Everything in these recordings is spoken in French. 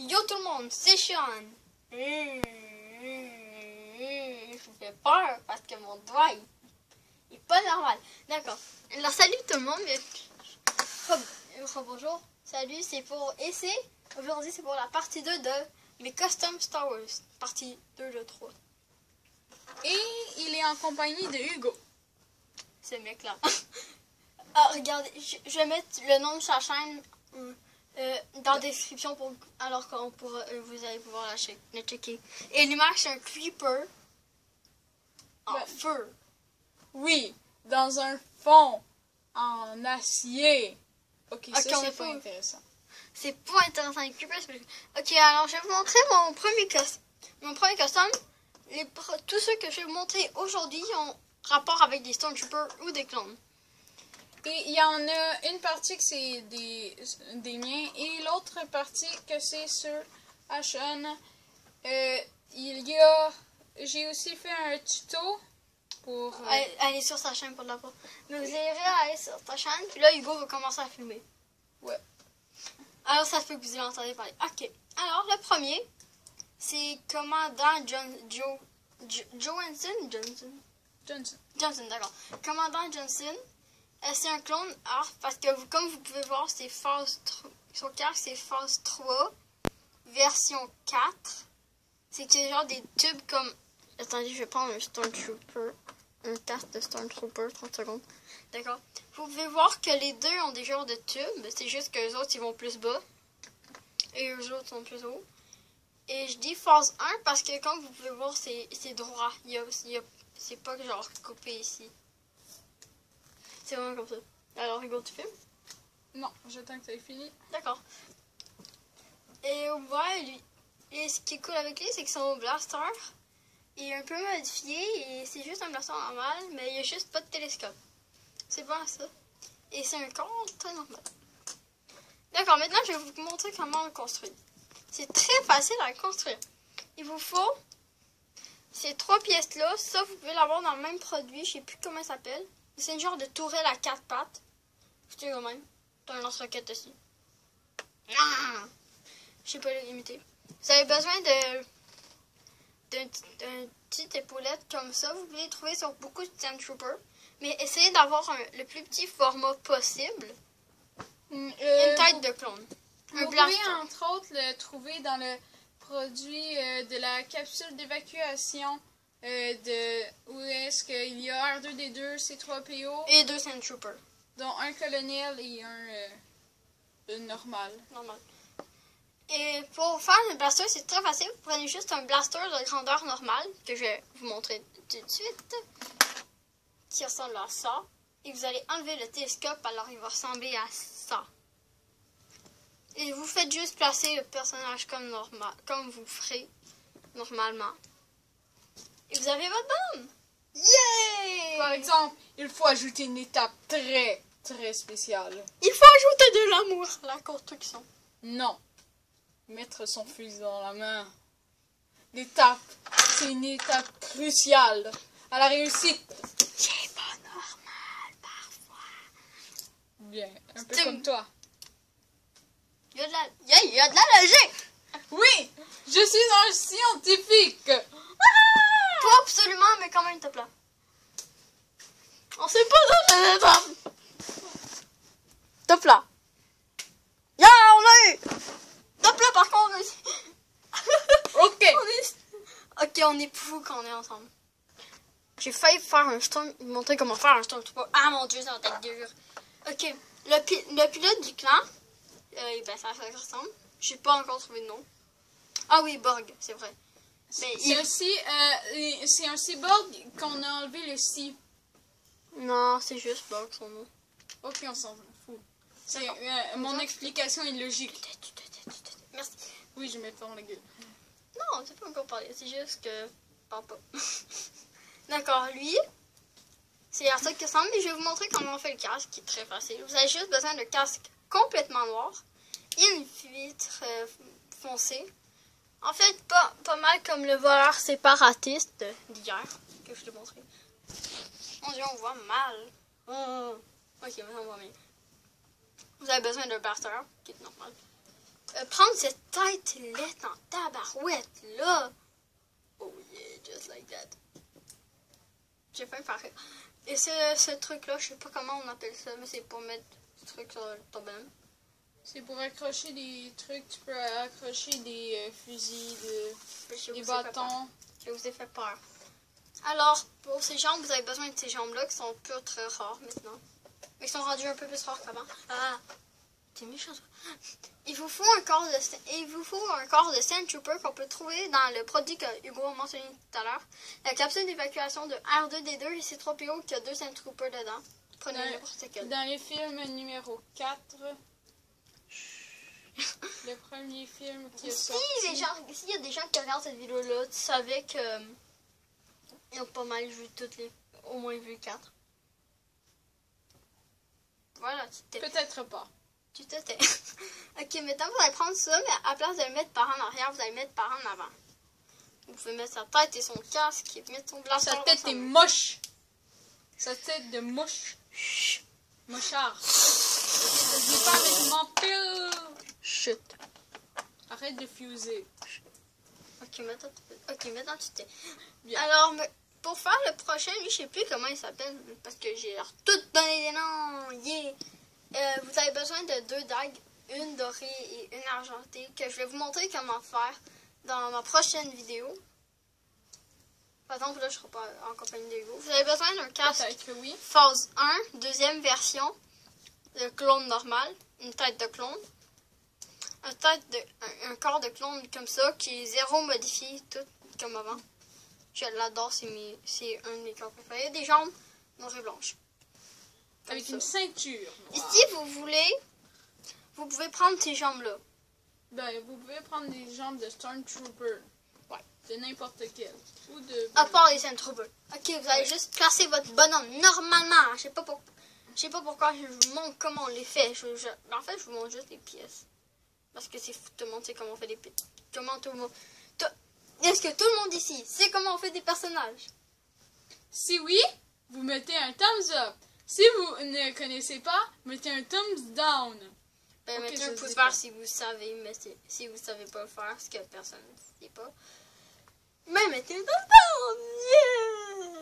Yo tout le monde, c'est Sean. Je vous fais peur parce que mon doigt il est pas normal. D'accord. Alors salut tout le monde. Bonjour. Salut, c'est pour essai. Aujourd'hui c'est pour la partie 2 de mes custom Star Wars. Partie 2 de 3. Et il est en compagnie de Hugo. Ce mec là. Ah, regardez, je vais mettre le nom de sa chaîne dans la description pour alors qu'on pourra, vous allez pouvoir le checker. Et l'image c'est un creeper en feu. Oui, dans un fond en acier. Ok, ça c'est pas intéressant. C'est pas intéressant les creepers. Ok, alors je vais vous montrer mon premier custom. Mon premier custom, tous ceux que je vais vous montrer aujourd'hui ont rapport avec des Stormtroopers ou des clones. Et il y en a une partie que c'est des miens et l'autre partie que c'est sur Ashon. J'ai aussi fait un tuto pour... Allez sur sa chaîne pour la voir. Mais vous irez aller sur ta chaîne, puis là Hugo va commencer à filmer. Ouais. Alors ça se peut que vous y entendez parler. Ok. Alors le premier, c'est commandant Johnson, d'accord. Commandant Johnson. C'est un clone ARF parce que comme vous pouvez voir, c'est phase 3. Son casque, c'est phase 3, version 4. C'est genre des tubes comme... Attendez, je vais prendre un Stormtrooper. Un casque de Stormtrooper, 30 secondes. D'accord. Vous pouvez voir que les deux ont des genres de tubes. C'est juste que les autres, ils vont plus bas. Et eux autres sont plus hauts. Et je dis phase 1 parce que comme vous pouvez voir, c'est droit. C'est pas genre coupé ici. C'est vraiment comme ça. Alors, Hugo, tu filmes? Non, j'attends que ça ait fini. D'accord. Et ouais, et ce qui est cool avec lui, c'est que son blaster est un peu modifié et c'est juste un blaster normal, mais il n'y a juste pas de télescope. C'est pas ça. Et c'est un corps très normal. D'accord, maintenant je vais vous montrer comment on le construit. C'est très facile à construire. Il vous faut ces 3 pièces-là. Ça, vous pouvez l'avoir dans le même produit. Je sais plus comment ça s'appelle. C'est une genre de tourelle à 4 pattes. C'est quand même. T'as un lance-roquette aussi. Ah! Je sais pas l'imiter. Vous avez besoin d'une petite épaulette comme ça. Vous pouvez les trouver sur beaucoup de Stormtroopers. Mais essayez d'avoir le plus petit format possible. Une tête de clone. Vous pouvez entre autres le trouver dans le produit de la capsule d'évacuation. Où est-ce qu'il y a R2D2, C3PO et 2 Stormtroopers, dont un colonel et un normal. Et pour faire un blaster, c'est très facile. Vous prenez juste un blaster de grandeur normale, que je vais vous montrer tout de suite, qui ressemble à ça. Et vous allez enlever le télescope, alors il va ressembler à ça. Et vous faites juste placer le personnage comme vous ferez normalement. Et vous avez votre bombe! Yeah! Par exemple, il faut ajouter une étape très, très spéciale. Il faut ajouter de l'amour à la construction. Non. Mettre son fusil dans la main. L'étape, c'est une étape cruciale à la réussite. C'est pas normal, parfois. Bien, un peu comme toi. Il y a de la logique! Oui! Je suis un scientifique! Pas absolument, mais quand même, top là. On sait pas dans l'étape. Top là. Yeah, on a eu. Top là, par contre, Ok. on est fou quand on est ensemble. J'ai failli faire vous montrer comment faire un Stormtrooper. Ah mon dieu, ça va être dur. Ok, le pilote du clan, ben ça ressemble. J'ai pas encore trouvé de nom. Ah oui, Borg, c'est vrai. C'est un cyborg qu'on a enlevé le si. Non, c'est juste Borg son nom. Ok, on s'en fout. Mon explication est logique. Merci. Oui, je me tourne la gueule. Non, c'est pas encore parlé. C'est juste que... Parle pas. D'accord, lui, c'est à ça que ça ressemble. Mais je vais vous montrer comment on fait le casque, qui est très facile. Vous avez juste besoin de casque complètement noir et une vitre foncée. En fait, pas mal comme le voleur séparatiste d'hier, que je t'ai montré. Mon dieu, on voit mal. Ok, maintenant on voit bien. Vous avez besoin d'un blaster, qui est normal. prendre cette tête-là en tabarouette, là. Oh yeah, just like that. J'ai faim faire rire. Et ce truc-là, je sais pas comment on appelle ça, mais c'est pour mettre du truc sur ton bonhomme. C'est pour accrocher des trucs, tu peux accrocher des fusils, des bâtons. Je vous ai fait peur. Alors, pour ces jambes, vous avez besoin de ces jambes-là qui sont plus très rares maintenant. Mais qui sont rendues un peu plus rares qu'avant. Ah, t'es méchant, toi. Il vous faut un corps de Sand Trooper qu'on peut trouver dans le produit que Hugo a mentionné tout à l'heure. La capsule d'évacuation de R2D2 et C3PO qui a 2 Sand Troopers dedans. Prenez n'importe quel. Dans le film numéro 4, le premier film qui est sorti. S'il y a des gens qui regardent cette vidéo-là, tu savais que ils ont pas mal vu au moins vu 4. Voilà, peut-être pas. Tu te tais. Ok, maintenant vous allez prendre ça, mais à place de le mettre par en arrière, vous allez le mettre par en avant. Vous pouvez mettre sa tête et son casque et mettre son blaster. Sa tête est moche. Sa tête de mouche. Chut. Mouchard. Je dis pas avec mon pile. Chut. Arrête de fuser. Ok, maintenant tu t'es. Bien. Alors, pour faire le prochain, lui, je sais plus comment il s'appelle, parce que j'ai leur tout donné des noms. Yeah. Vous avez besoin de 2 dagues, une dorée et une argentée, que je vais vous montrer comment faire dans ma prochaine vidéo. Par exemple, là, je ne serai pas en compagnie de Hugo. Vous avez besoin d'un casque oui. phase 1, deuxième version, de clone normal, une tête de clone, un corps de clone comme ça, qui est 0 modifié, tout comme avant. Je l'adore, c'est un de mes corps préférés. Des jambes noires et blanches. Avec une ceinture. Et si vous voulez, vous pouvez prendre ces jambes-là. Ben, vous pouvez prendre des jambes de Stormtrooper. Ouais. De n'importe quel. Ou de... À part les Stormtroopers. Ok, vous allez juste placer votre bonhomme normalement. Je sais pas pourquoi je vous montre comment on les fait. En fait, je vous montre juste les pièces. Parce que c'est fou, tout le monde sait comment on fait des pièces. Comment tout le monde... Est-ce que tout le monde ici sait comment on fait des personnages? Si oui, vous mettez un thumbs up. Si vous ne connaissez pas, mettez un thumbs down. Mettez un pouce vert si vous savez, mais si vous savez pas le faire, ce que personne ne sait pas. Mais mettez un thumbs down!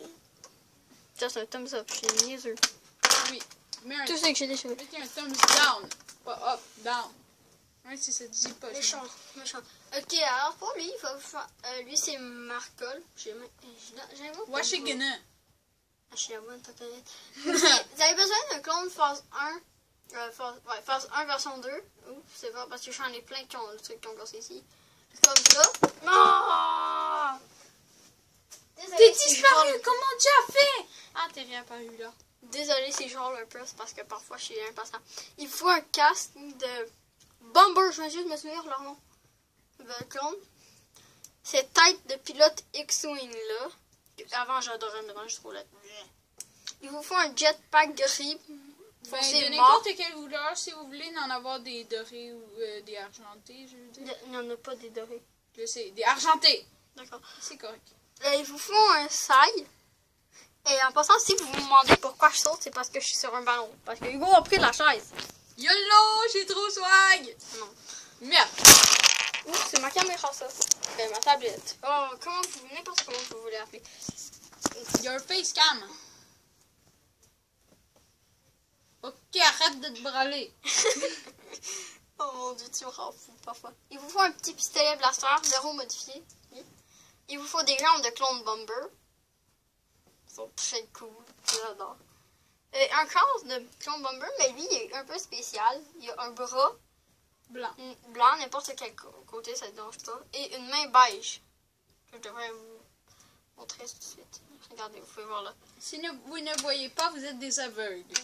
Yeah! Ça, c'est un thumbs up, je suis niaiseux. Oui. Tout ce que j'ai déjà fait. Mettez un thumbs down. Pas up, down. Ouais, si ça te dit pas. Méchant. Ok, alors pour lui, il faut faire... lui, c'est Marcol. J'ai Washington. Je suis la bonne tête. Vous avez besoin d'un clone phase 1. Phase 1 version 2. Oups, c'est pas parce que j'en ai plein qui ont le truc qui ont cassé ici. Comme ça. Non! T'es disparu! Comment tu as fait? Ah, t'es réapparu là. Désolé, c'est genre un peu, c'est parce que parfois je suis impatient. Il faut un casque de Bomber, je vais juste me souvenir leur nom. Le clone. Cette tête de pilote X-Wing là. Avant j'adorais, maintenant je trouve la... Il vous faut un jetpack gris. De n'importe quelle couleur, si vous voulez en avoir des dorés ou des argentés, je veux dire. Il n'y en a pas des dorés. Je sais, des argentés. D'accord. C'est correct. Il vous faut un sail. Et en passant, si vous vous demandez pourquoi je saute, c'est parce que je suis sur un ballon. Parce que Hugo a pris la chaise. YOLO, j'ai trop swag. Non. Merde. Oups, c'est ma caméra ça. Ma tablette. Oh, n'importe comment vous voulez appeler. Your face cam. Ok, arrête de te braler. Oh mon dieu, tu me rends fou parfois. Il vous faut un petit pistolet blaster, 0 modifié. Oui. Il vous faut des jambes de clone Bomber. Ils sont très cool, j'adore. Un corps de clone Bomber, mais lui, il est un peu spécial. Il a un bras blanc, n'importe quel côté, ça ne dérange pas. Et une main beige. Je devrais vous montrer tout de suite. Regardez, vous pouvez voir là. Si vous ne voyez pas, vous êtes des aveugles.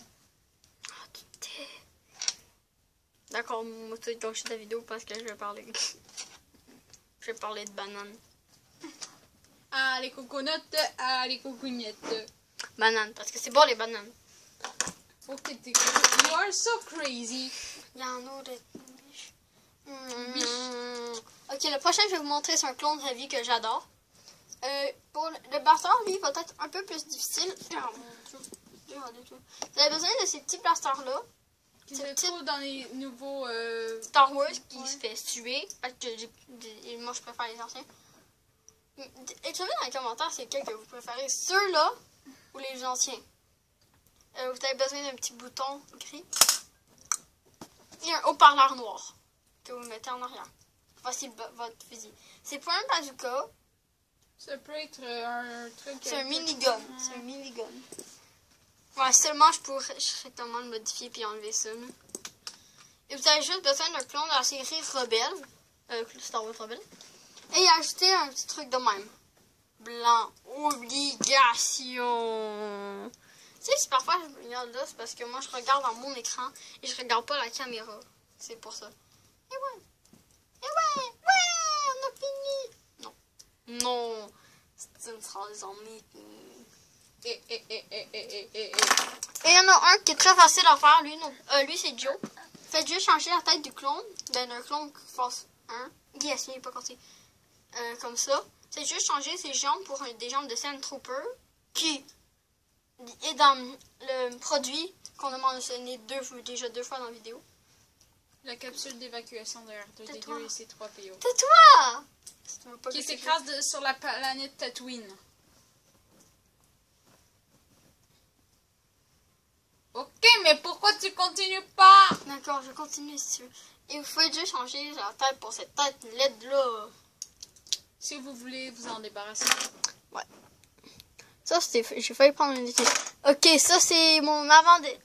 Ah, tout est... D'accord, moi, tu vas gâcher ta vidéo parce que je vais parler. Je vais parler de bananes. Ah, les coconuts, ah, les cocognettes. Bananes, parce que c'est bon les bananes. Ok, t'es cool. You are so crazy. Il y en a des... Ok, le prochain, je vais vous montrer, c'est un clone heavy que j'adore. Pour le blaster, lui, va être un peu plus difficile. Vous avez besoin de ces petits blasters-là. Qui se trouve dans les nouveaux... Star Wars qui ouais. se fait tuer. Parce que moi, je préfère les anciens. Écrivez dans les commentaires c'est lequel que vous préférez. Ceux-là ou les anciens. Vous avez besoin d'un petit bouton gris. Et un haut-parleur noir que vous mettez en arrière. Voici votre fusil. C'est pas un bazooka. Ça peut être un truc... C'est un minigun. C'est un minigun. Ouais, seulement je serais tellement le modifier puis enlever ça. Là. Et vous avez juste besoin d'un clone de la série Rebelle. Star Wars Rebelle. Et ajouter un petit truc de même. Blanc. Obligation. Tu sais, si parfois je me regarde là, c'est parce que moi je regarde dans mon écran et je regarde pas la caméra. C'est pour ça. Et ouais. Et ouais. Ouais, on a fini. Non. Non. C'est une phrase en meeting. Et il y en a un qui est très facile à faire. Lui c'est Joe. Faites juste changer la tête du clone. Ben, d'un clone face 1. Yes, il n'est pas cassé. Comme ça. C'est juste changer ses jambes pour des jambes de Sand Trooper. Qui est dans le produit qu'on a mentionné déjà deux fois dans la vidéo. La capsule d'évacuation de R2D2 et ses 3 PO. Tais-toi! Qui s'écrase sur la planète Tatooine. Ok, mais pourquoi tu continues pas? D'accord, je continue si tu veux. Et vous pouvez juste changer la tête pour cette tête LED là. Si vous voulez vous en débarrasser. Ouais. Ça, c'était... J'ai failli prendre une idée. Ok, ça, c'est mon avant-dernier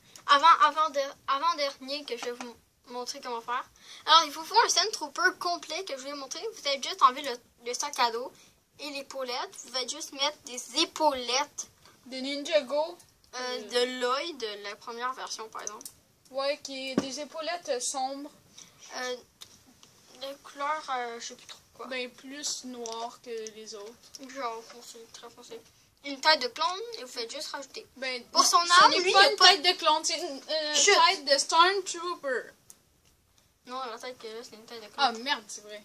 que je vais vous montrer comment faire. Alors, il vous faut un Sand Trooper complet que je vais montrer. Vous allez juste enlever le sac à dos et l'épaulette. Vous allez juste mettre des épaulettes. De Ninjago. De Lloyd, de la première version, par exemple. Ouais, qui est des épaulettes sombres. De couleur, je sais plus trop quoi. Ben, plus noir que les autres. Genre foncé, très foncé. Une tête de clone et vous faites juste rajouter. Ben, pour son arme, ce n'est lui, pas il a une pas... tête de clone, c'est une tête de Stormtrooper. Non, la tête que là, c'est une tête de clone. Ah merde, c'est vrai.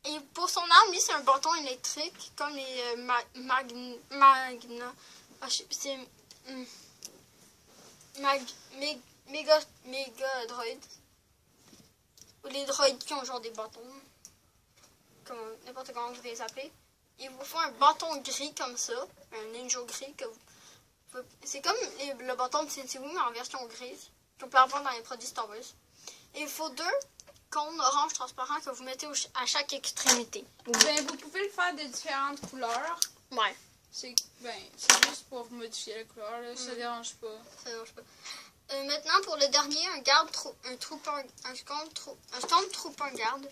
Et pour son arme, lui, c'est un bâton électrique, comme les Magna. Ah, c'est... Méga droïdes. Ou les droïdes qui ont genre des bâtons. Comme n'importe comment vous les appelez. Il vous faut un bâton gris comme ça. Un ninja gris. C'est comme le bâton de Sensibu, mais en version grise. Qu'on peut avoir dans les produits Star Wars. Et il faut 2 cônes orange transparents que vous mettez à chaque extrémité. Ben, vous pouvez le faire de différentes couleurs. Ouais. C'est juste pour modifier la couleur, là. Ça dérange pas. Ça dérange pas. Maintenant, pour le dernier, un Stormtrooper garde.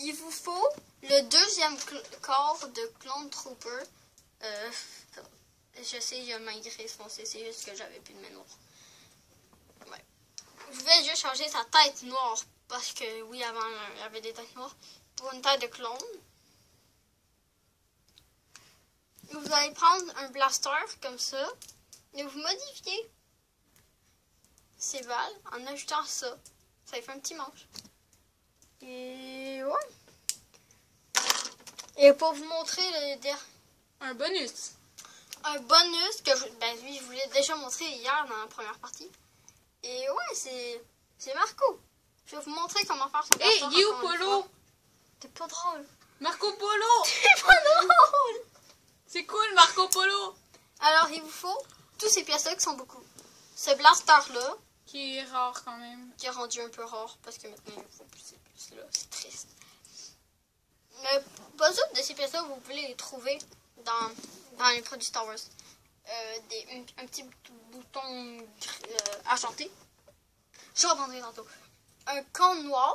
Il vous faut le deuxième corps de Clone Trooper. Je sais, il y a ma grise foncée, c'est juste que j'avais plus de mémoire. Ouais. Vous pouvez juste changer sa tête noire, parce que oui, avant, il y avait des têtes noires, pour une tête de clone. Vous allez prendre un blaster comme ça, et vous modifiez ces balles en ajoutant ça. Ça fait un petit manche. Et ouais. Et pour vous montrer un bonus. Un bonus que lui, je vous l'ai déjà montré hier dans la première partie. Et ouais, c'est Marco. Je vais vous montrer comment faire son blaster. Hey, You Polo! T'es pas drôle. Marco Polo! T'es pas drôle! C'est cool, Marco Polo! Alors, il vous faut tous ces pièces-là qui sont beaucoup. Ce blaster-là. Qui est rare quand même. Qui est rendu un peu rare parce que maintenant, il faut plus ces pièces-là. C'est triste. Mais pas toutes de ces pièces-là, vous pouvez les trouver dans les produits Star Wars. Un petit bouton argenté. Je reprendrai tantôt. Un cône noir.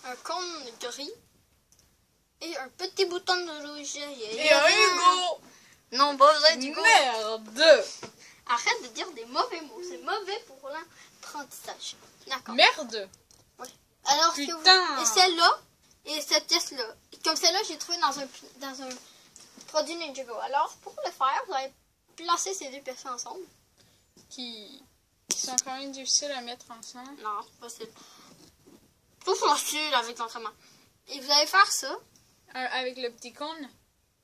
Un cône gris. Et un petit bouton de rouge. Et un Hugo! Non, pas besoin d'Hugo. Merde! Arrête de dire des mauvais mots. C'est mauvais pour l'apprentissage. D'accord. Merde! Ouais. Alors, putain! Et celle-là, et cette pièce-là. Comme celle-là, j'ai trouvé dans un produit Ninjago. Alors, pour le faire, vous allez placer ces deux pièces ensemble. Qui sont quand même difficiles à mettre ensemble. Non, c'est possible. Tout facile avec l'entraînement. Et vous allez faire ça. Avec le petit cône?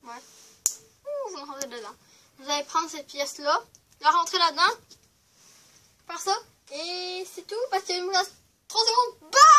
Ouais. Ouh, vous me rentrez dedans. Vous allez prendre cette pièce-là, la rentrer là-dedans, faire ça, Et c'est tout parce qu'il me reste 3 secondes. Bye!